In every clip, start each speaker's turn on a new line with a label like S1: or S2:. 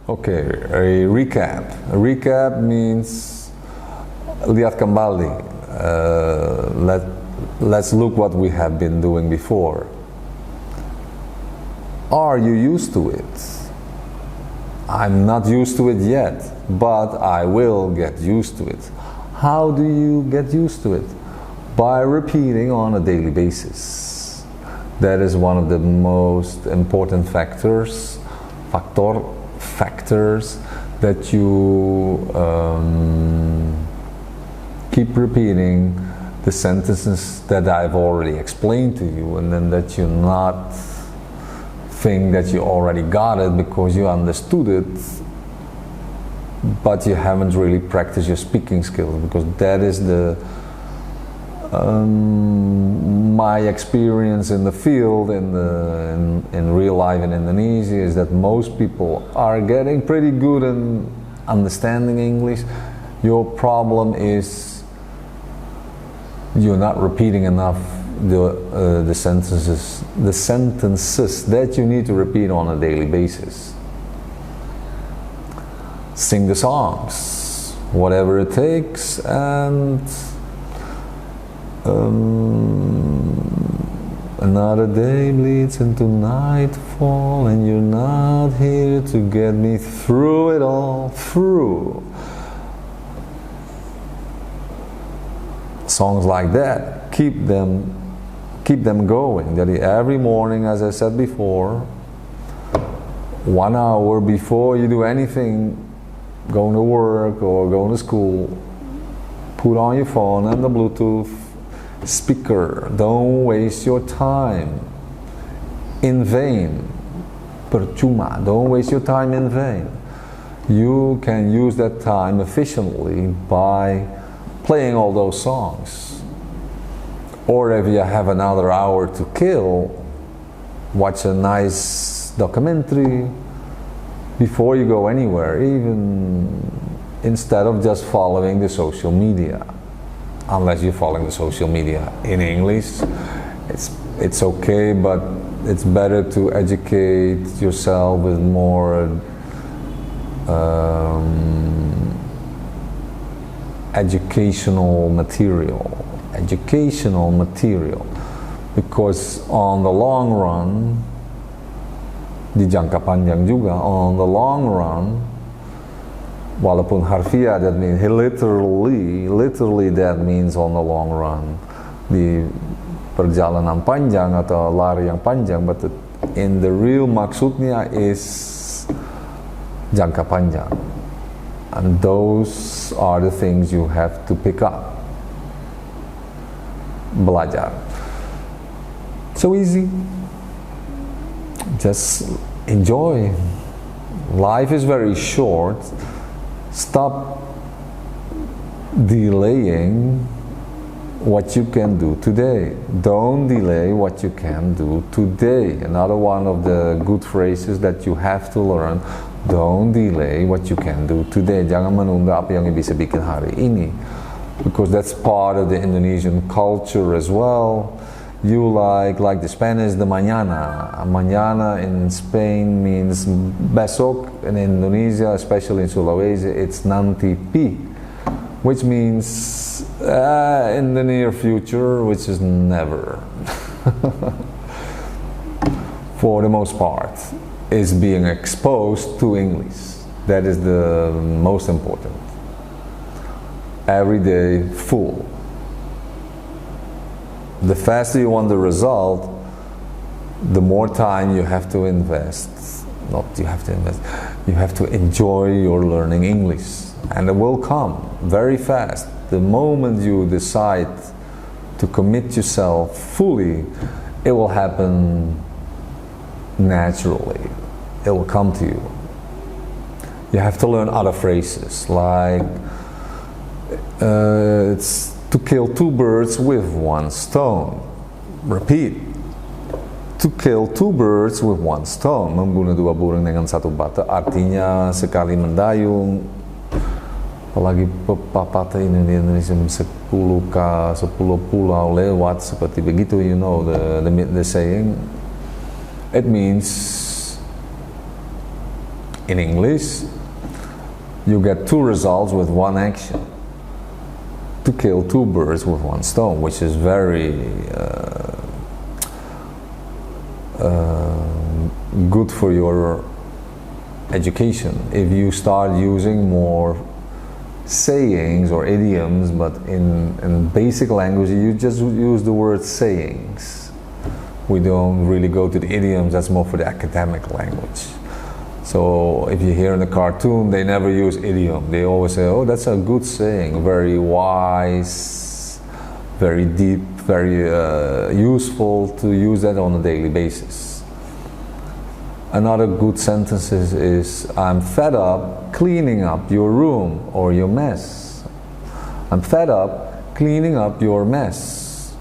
S1: Okay, a recap. A recap means lihat kembali. Let's look what we have been doing before. Are you used to it? I'm not used to it yet, but I will get used to it. How do you get used to it? By repeating on a daily basis. That is one of the most important factors that you keep repeating the sentences that I've already explained to you, and then that you not think that you already got it because you understood it, but you haven't really practiced your speaking skills, because that is the my experience in the field, in real life in Indonesia, is that most people are getting pretty good in understanding English. Your problem is you're not repeating enough the sentences that you need to repeat on a daily basis. Sing the songs, whatever it takes, and another day bleeds into nightfall, and you're not here to get me through it all. Through songs like that, keep them going. That every morning, as I said before, 1 hour before you do anything, going to work or going to school, put on your phone and the Bluetooth speaker. Don't waste your time in vain. Percuma. Don't waste your time in vain. You can use that time efficiently by playing all those songs. Or if you have another hour to kill, watch a nice documentary before you go anywhere, even instead of just following the social media. Unless you're following the social media in English, it's okay, but it's better to educate yourself with more educational material, because on the long run, di jangka panjang juga, on the long run, walaupun harfiah, that means literally that means on the long run, di perjalanan panjang atau lari yang panjang, but in the real maksudnya is jangka panjang. And those are the things you have to pick up. Belajar. So easy. Just enjoy. Life is very short. Stop delaying what you can do today. Don't delay what you can do today. Another one of the good phrases that you have to learn. Don't delay what you can do today. Jangan menunda apa yang bisa bikin hari ini. Because that's part of the Indonesian culture as well. You like the Spanish, the mañana. Mañana in Spain means besok. In Indonesia, especially in Sulawesi, it's nanti pi, which means in the near future, which is never. For the most part, is being exposed to English. That is the most important. Every day, full. The faster you want the result, the more time you have to invest. Not you have to invest, you have to enjoy your learning English. And it will come very fast. The moment you decide to commit yourself fully, it will happen naturally. It will come to you. You have to learn other phrases, like it's to kill two birds with one stone. Repeat. To kill two birds with one stone. Membunuh dua burung dengan satu batu. Artinya sekali mendayung. Apalagi pepatah ini di Indonesia, 10 pulau lewat, seperti begitu, you know the saying. It means In English, you get two results with one action. To kill two birds with one stone, which is very good for your education. If you start using more sayings or idioms, but in basic language you just use the word sayings. We don't really go to the idioms, that's more for the academic language. So if you hear in the cartoon, they never use idiom. They always say, oh, that's a good saying, very wise, very deep, very useful to use that on a daily basis. Another good sentence is, I'm fed up cleaning up your room or your mess. I'm fed up cleaning up your mess.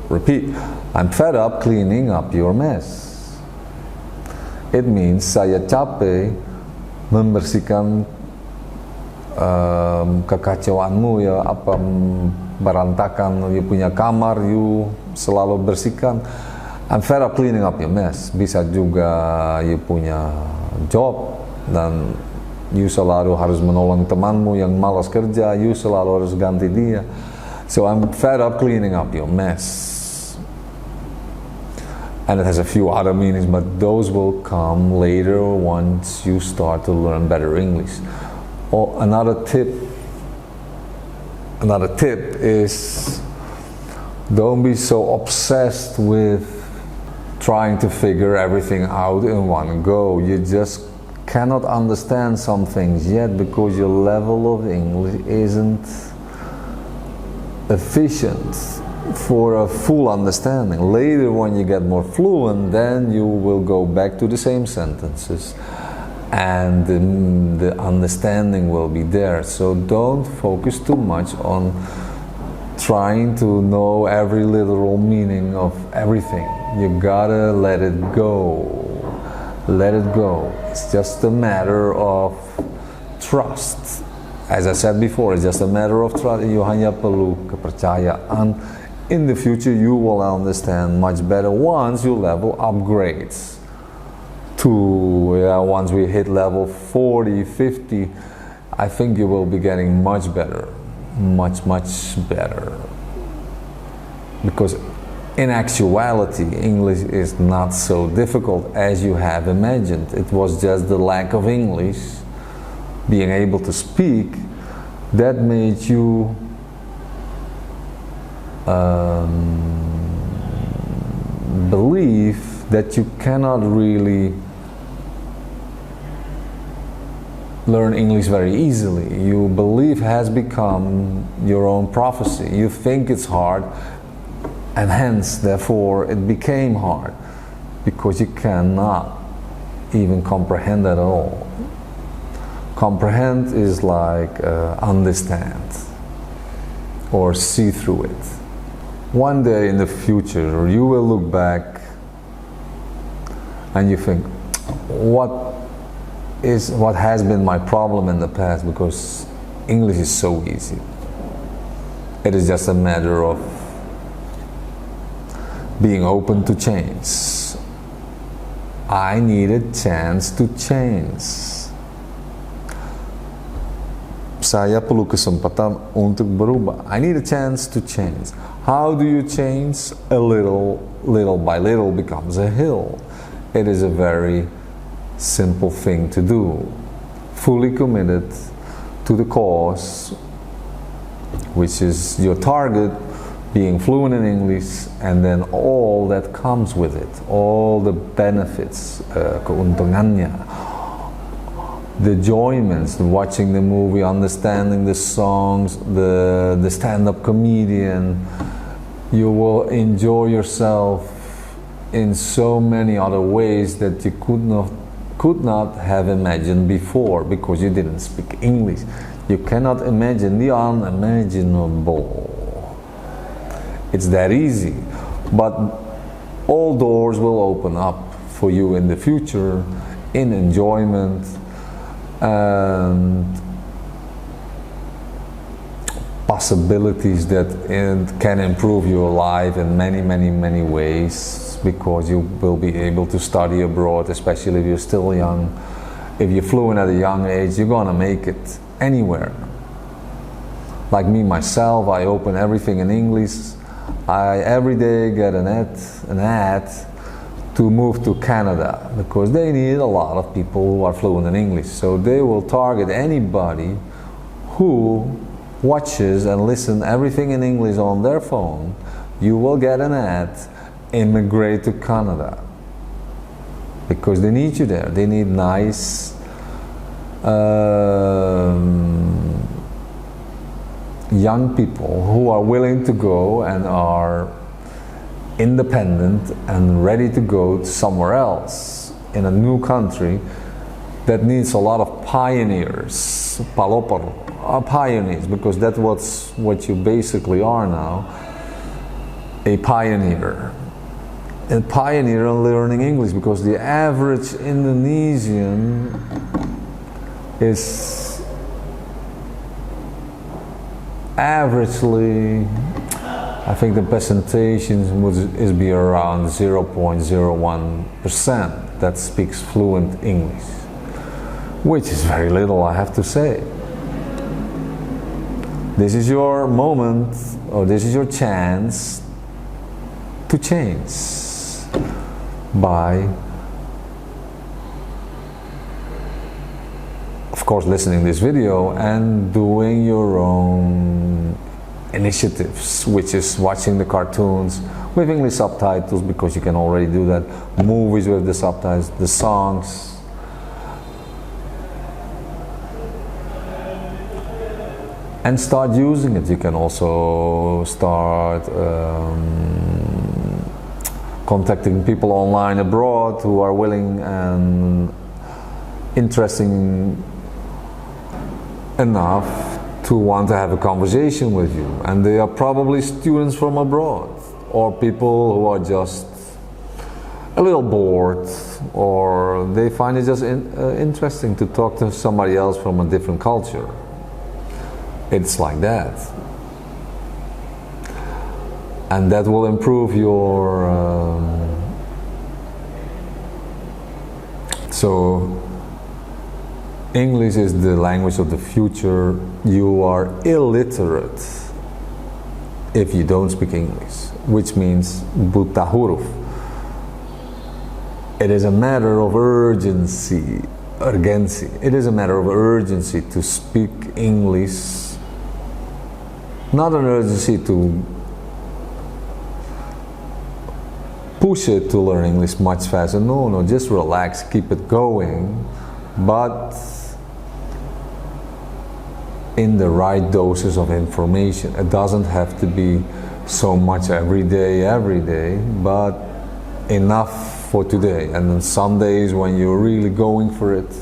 S1: Repeat, I'm fed up cleaning up your mess. It means saya capek membersihkan kekacauanmu ya, apa berantakan you punya kamar, you selalu bersihkan. I'm fed up cleaning up your mess. Bisa juga you punya job dan you selalu harus menolong temanmu yang malas kerja, you selalu harus ganti dia. So I'm fed up cleaning up your mess. And it has a few other meanings, but those will come later once you start to learn better English. Or another tip is, don't be so obsessed with trying to figure everything out in one go. You just cannot understand some things yet because your level of English isn't efficient for a full understanding. Later, when you get more fluent, then you will go back to the same sentences and the understanding will be there. So don't focus too much on trying to know every literal meaning of everything. You gotta let it go. Let it go. It's just a matter of trust. As I said before, it's just a matter of trust. You hanya perlu kepercayaan. In the future, you will understand much better once your level upgrades to, once we hit level 40, 50, I think you will be getting much better, much better. Because in actuality, English is not so difficult as you have imagined. It was just the lack of English, being able to speak, that made you believe that you cannot really learn English very easily. You believe has become your own prophecy. You think it's hard, and hence, therefore, it became hard because you cannot even comprehend at all. Comprehend is like understand or see through it. One day in the future, you will look back and you think, what has been my problem in the past, because English is so easy. It is just a matter of being open to change. I need a chance to change. Saya perlu kesempatan untuk berubah. I need a chance to change. How do you change? A little by little becomes a hill. It is a very simple thing to do. Fully committed to the cause, which is your target, being fluent in English, and then all that comes with it, all the benefits, keuntungannya, the enjoyments, watching the movie, understanding the songs, the stand-up comedian. You will enjoy yourself in so many other ways that you could not have imagined before, because you didn't speak English. You cannot imagine the unimaginable. It's that easy. But all doors will open up for you in the future, in enjoyment, and possibilities that can improve your life in many, many, many ways, because you will be able to study abroad, especially if you're still young. If you're fluent at a young age, you're gonna make it anywhere. Like me, myself, I open everything in English. I every day get an ad to move to Canada, because they need a lot of people who are fluent in English. So they will target anybody who watches and listens everything in English on their phone. You will get an ad, immigrate to Canada, because they need you there. They need nice young people who are willing to go and are independent and ready to go somewhere else in a new country that needs a lot of pioneers, pioneers, because that's what you basically are now, a pioneer. A pioneer in learning English, because the average Indonesian is averagely, I think the percentage is be around 0.01% that speaks fluent English, which is very little, I have to say. This is your moment, or this is your chance to change by, of course, listening to this video and doing your own initiatives, which is watching the cartoons with English subtitles, because you can already do that, movies with the subtitles, the songs, and start using it. You can also start contacting people online abroad who are willing and interesting enough to want to have a conversation with you, and they are probably students from abroad, or people who are just a little bored, or they find it just interesting to talk to somebody else from a different culture. It's like that, and that will improve your so English is the language of the future. You are illiterate if you don't speak English, which means buta huruf. It is a matter of urgency. It is a matter of urgency to speak English. Not an urgency to push it to learn English much faster. No, just relax, keep it going, but in the right doses of information. It doesn't have to be so much every day, but enough for today. And then some days when you're really going for it,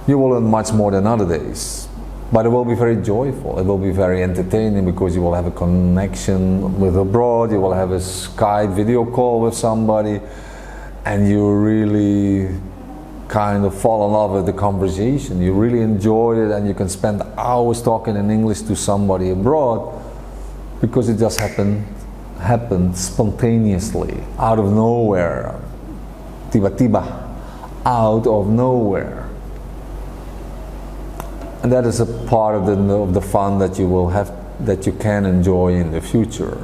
S1: you will learn much more than other days. But it will be very joyful, it will be very entertaining, because you will have a connection with abroad, you will have a Skype video call with somebody, and you really kind of fall in love with the conversation. You really enjoy it, and you can spend hours talking in English to somebody abroad, because it just happened spontaneously, out of nowhere, tiba-tiba, out of nowhere. And that is a part of the fun that you will have, that you can enjoy in the future.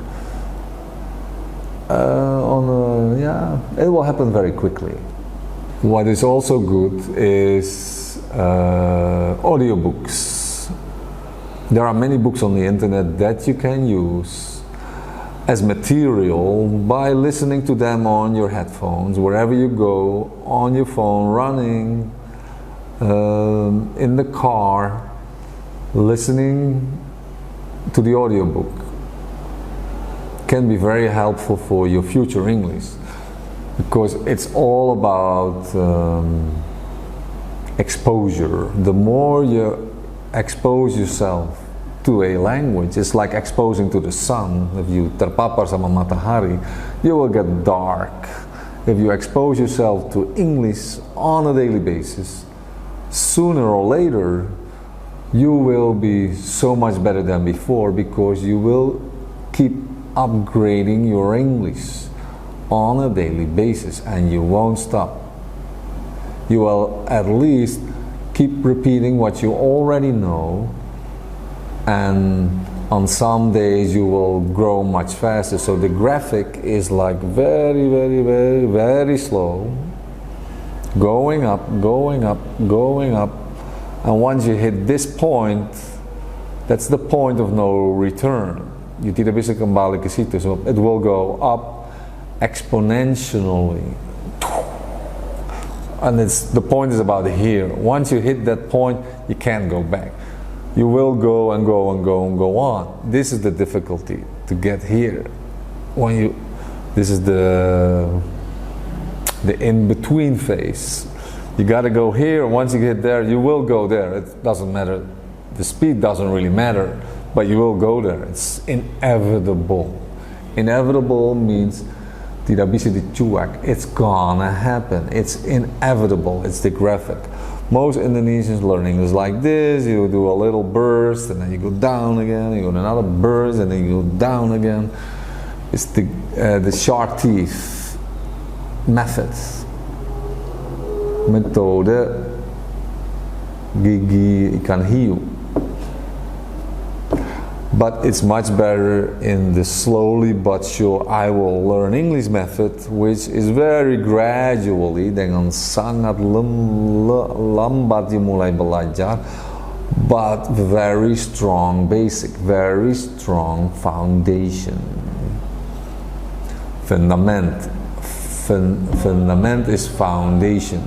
S1: It will happen very quickly. What is also good is audiobooks. There are many books on the internet that you can use as material by listening to them on your headphones, wherever you go, on your phone, running, in the car, listening to the audiobook can be very helpful for your future English, because it's all about exposure. The more you expose yourself to a language, it's like exposing to the sun. If you terpapar sama matahari, you will get dark. If you expose yourself to English on a daily basis, sooner or later you will be so much better than before, because you will keep upgrading your English on a daily basis, and you won't stop. You will at least keep repeating what you already know, and on some days you will grow much faster. So the graphic is like very, very, very, very slow, going up, going up, going up, and once you hit this point, that's the point of no return. You tidak bisa kembali ke situ, so it will go up exponentially. And the point is about here. Once you hit that point, you can't go back. You will go and go and go and go on. This is the difficulty to get here. This is the in-between phase. You got to go here. Once you get there, you will go there. It doesn't matter. The speed doesn't really matter, but you will go there. It's inevitable. Inevitable means tidak bisa dicuek. It's gonna happen. It's inevitable. It's the graphic. Most Indonesians learn English like this. You do a little burst, and then you go down again. You go to another burst, and then you go down again. It's the shark teeth method. Metode gigi ikan hiu. But it's much better in the slowly but sure I will learn English method, which is very gradually, dengan sangat lambat dimulai belajar, but very strong basic, very strong foundation. Fundament is foundation.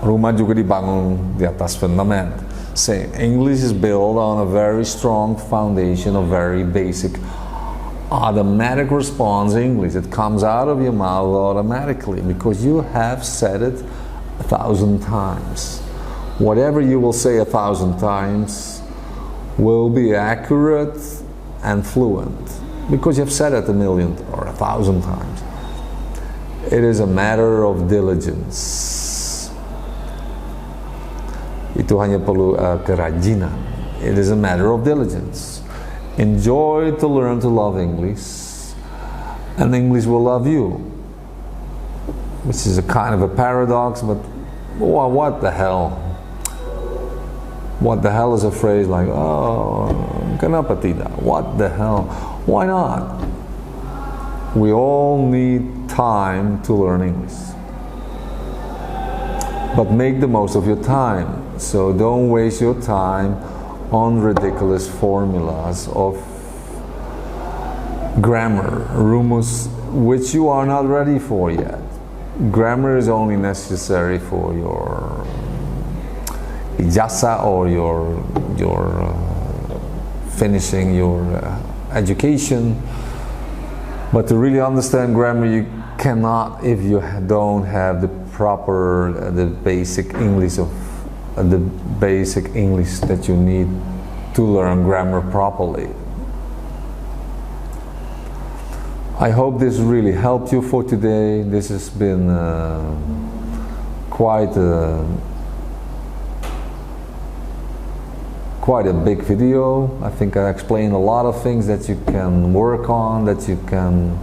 S1: Rumah juga dibangun di atas fundament. Same. English is built on a very strong foundation of very basic automatic response English. It comes out of your mouth automatically because you have said it 1,000 times. Whatever you will say 1,000 times will be accurate and fluent because you've said it 1,000,000 or 1,000 times. It is a matter of diligence. Itu hanya perlu kerajinan. It is a matter of diligence. Enjoy to learn to love English, and English will love you. Which is a kind of a paradox, but what the hell? What the hell is a phrase like, oh, kenapa tidak? What the hell? Why not? We all need time to learn English. But make the most of your time. So don't waste your time on ridiculous formulas of grammar, rumus, which you are not ready for yet. Grammar is only necessary for your ijazah or your finishing your education. But to really understand grammar, you cannot if you don't have the proper, the basic English that you need to learn grammar properly. I hope this really helped you for today. This has been quite a big video. I think I explained a lot of things that you can work on, that you can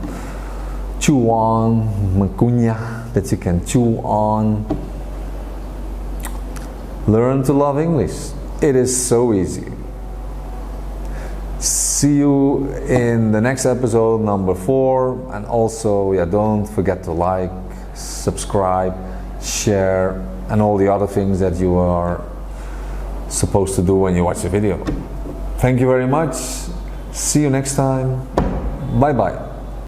S1: chew on, mengunyah, that you can chew on. Learn to love English. It is so easy. See you in the next episode, number 4. And also, don't forget to like, subscribe, share, and all the other things that you are supposed to do when you watch the video. Thank you very much. See you next time. Bye bye.